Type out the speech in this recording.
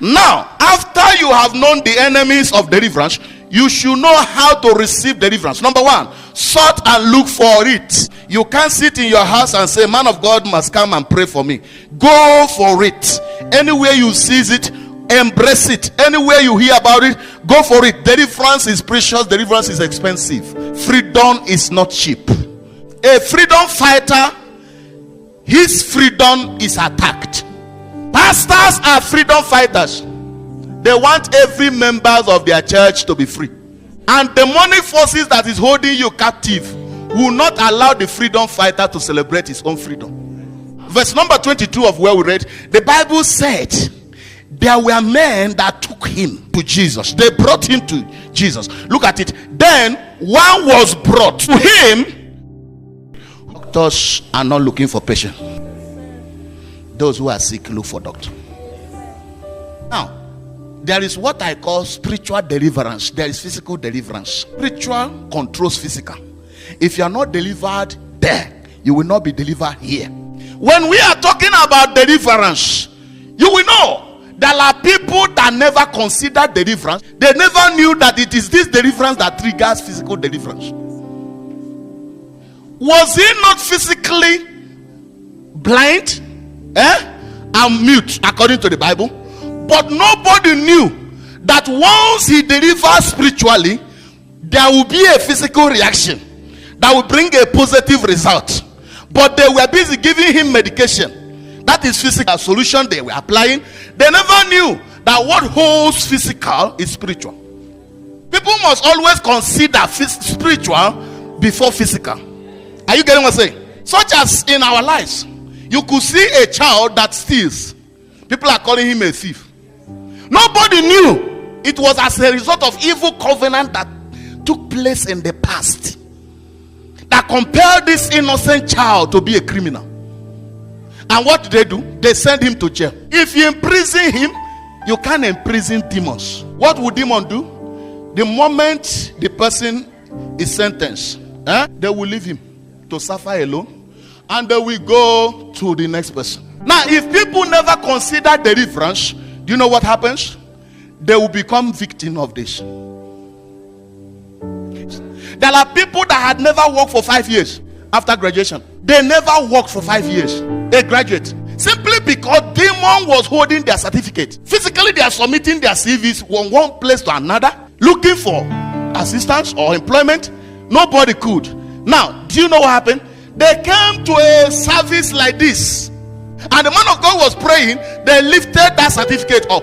Now, after you have known the enemies of deliverance, you should know how to receive deliverance. Number one, sought and look for it. You can't sit in your house and say, man of God must come and pray for me. Go for it. Anywhere you see it, embrace it. Anywhere you hear about it, go for it. Deliverance is precious. Deliverance is expensive. Freedom is not cheap. A freedom fighter, his freedom is attacked. Pastors are freedom fighters. They want every member of their church to be free. And demonic forces that is holding you captive will not allow the freedom fighter to celebrate his own freedom. Verse number 22 of where we read, the Bible said there were men that took him to Jesus. They brought him to Jesus. Look at it. Then one was brought to him. Doctors are not looking for patients. Those who are sick look for doctor. Now, there is what I call spiritual deliverance. There is physical deliverance. Spiritual controls physical. If you are not delivered there, you will not be delivered here. When we are talking about deliverance, you will know there are people that never consider deliverance. They never knew that it is this deliverance that triggers physical deliverance. Was he not physically blind? And mute, according to the Bible. But nobody knew that once he delivers spiritually, there will be a physical reaction that will bring a positive result. But they were busy giving him medication. That is physical solution they were applying. They never knew that what holds physical is spiritual. People must always consider spiritual before physical. Are you getting what I'm saying? Such as in our lives. You could see a child that steals. People are calling him a thief. Nobody knew it was as a result of evil covenant that took place in the past that compelled this innocent child to be a criminal. And what do? They send him to jail. If you imprison him, you can't imprison demons. What would demon do? The moment the person is sentenced, they will leave him to suffer alone. And then we go to the next person. Now, if people never consider deliverance, do you know what happens? They will become victim of this. There are people that had never worked for 5 years after graduation. They never worked for 5 years. They graduate. Simply because demon was holding their certificate. Physically, they are submitting their CVs from one place to another, looking for assistance or employment. Nobody could. Now, do you know what happened? They came to a service like this, and the man of God was praying. They lifted that certificate up.